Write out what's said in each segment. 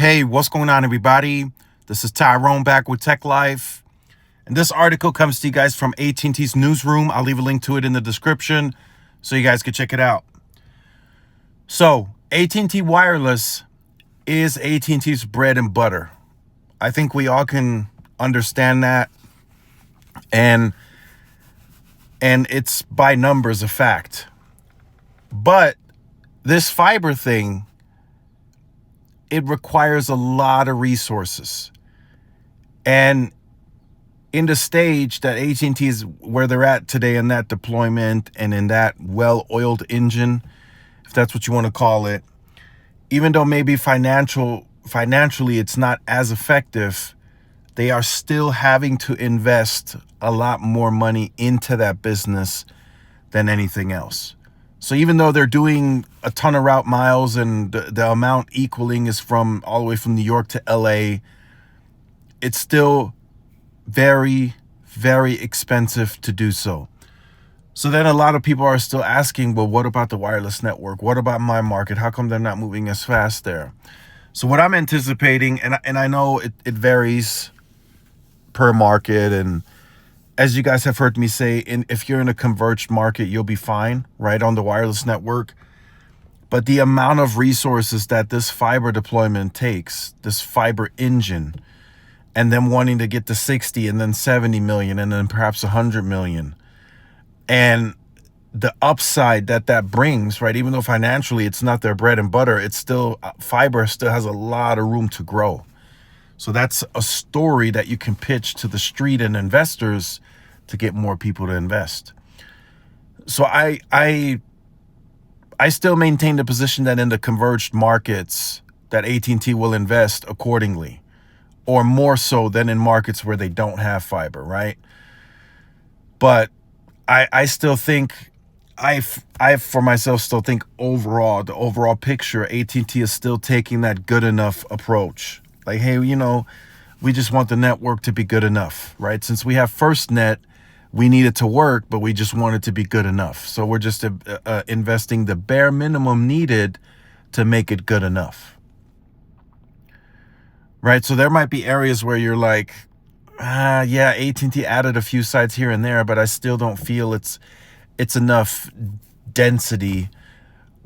Hey, what's going on, everybody? This is Tyrone back with Tech Life. And this article comes to you guys from AT&T's newsroom. I'll leave a link to it in the description so you guys can check it out. So, AT&T Wireless is AT&T's bread and butter. I think we all can understand that. And it's by numbers a fact. But this fiber thing, it requires a lot of resources. And in the stage that AT&T is where they're at today in that deployment and in that well-oiled engine, if that's what you want to call it, even though maybe financially it's not as effective, they are still having to invest a lot more money into that business than anything else. So even though they're doing a ton of route miles and the amount equaling is from all the way from New York to LA, it's still very, very expensive to do so. So then a lot of people are still asking, well, what about the wireless network? What about my market? How come they're not moving as fast there? So what I'm anticipating, and I know it varies per market, and as you guys have heard me say, if you're in a converged market, you'll be fine, right, on the wireless network. But the amount of resources that this fiber deployment takes, this fiber engine, and them wanting to get to 60 and then 70 million and then perhaps 100 million, and the upside that brings, right, even though financially it's not their bread and butter, it's still, fiber still has a lot of room to grow. So that's a story that you can pitch to the street and investors to get more people to invest. So I still maintain the position that in the converged markets that AT&T will invest accordingly, or more so than in markets where they don't have fiber, right? But I still think, I for myself still think overall, the overall picture, AT&T is still taking that good enough approach. Like, hey, we just want the network to be good enough, right? Since we have FirstNet, we need it to work, but we just want it to be good enough. So we're just investing the bare minimum needed to make it good enough, right? So there might be areas where you're like, yeah, AT&T added a few sites here and there, but I still don't feel it's enough density,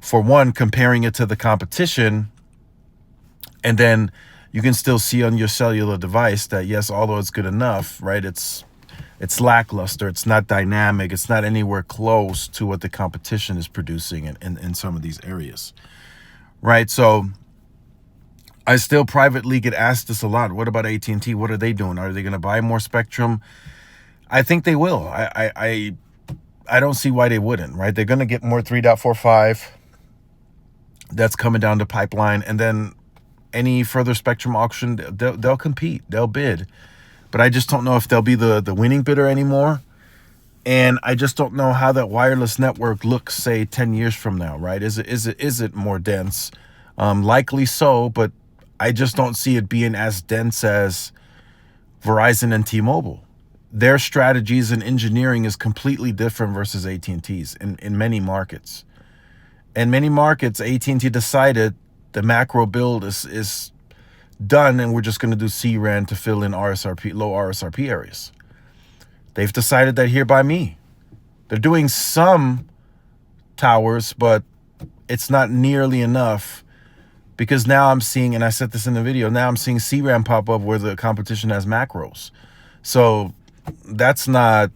for one, comparing it to the competition, and then you can still see on your cellular device that, yes, although it's good enough, right, it's lackluster, it's not dynamic, it's not anywhere close to what the competition is producing in some of these areas, right? So I still privately get asked this a lot. What about AT&T? What are they doing? Are they going to buy more spectrum? I think they will. I don't see why they wouldn't, right? They're going to get more 3.45. That's coming down the pipeline, and then any further spectrum auction, they'll compete, they'll bid. But I just don't know if they'll be the winning bidder anymore. And I just don't know how that wireless network looks, say, 10 years from now, right? Is it more dense? Likely so, but I just don't see it being as dense as Verizon and T-Mobile. Their strategies and engineering is completely different versus AT&T's in many markets. In many markets, AT&T decided the macro build is done, and we're just going to do C-RAN to fill in RSRP, low RSRP areas. They've decided that here by me. They're doing some towers, but it's not nearly enough, because now I'm seeing, and I said this in the video, now I'm seeing C-RAN pop up where the competition has macros. So that's not,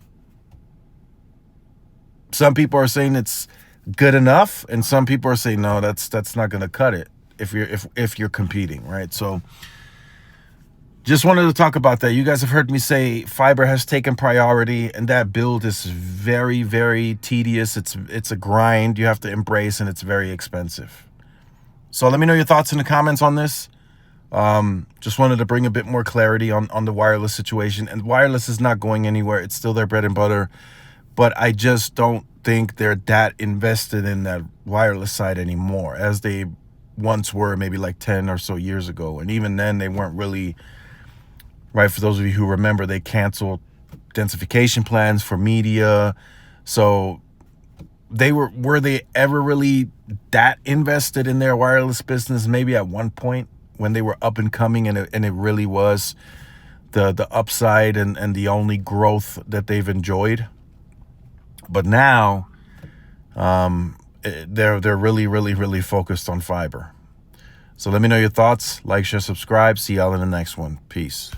some people are saying it's good enough, and some people are saying, no, that's not going to cut it if you're competing, right? So just wanted to talk about that. You guys have heard me say fiber has taken priority, and that build is very, very tedious. It's a grind you have to embrace, and it's very expensive. So let me know your thoughts in the comments on this. Just wanted to bring a bit more clarity on the wireless situation. And wireless is not going anywhere. It's still their bread and butter. But I just don't think they're that invested in that wireless side anymore as they once were, maybe like 10 or so years ago. And even then, they weren't really, right? For those of you who remember, they canceled densification plans for media. So were they ever really that invested in their wireless business? Maybe at one point when they were up and coming, and it really was the upside and the only growth that they've enjoyed. But now they're really focused on fiber. So let me know your thoughts. Like, share, subscribe. See y'all in the next one. Peace.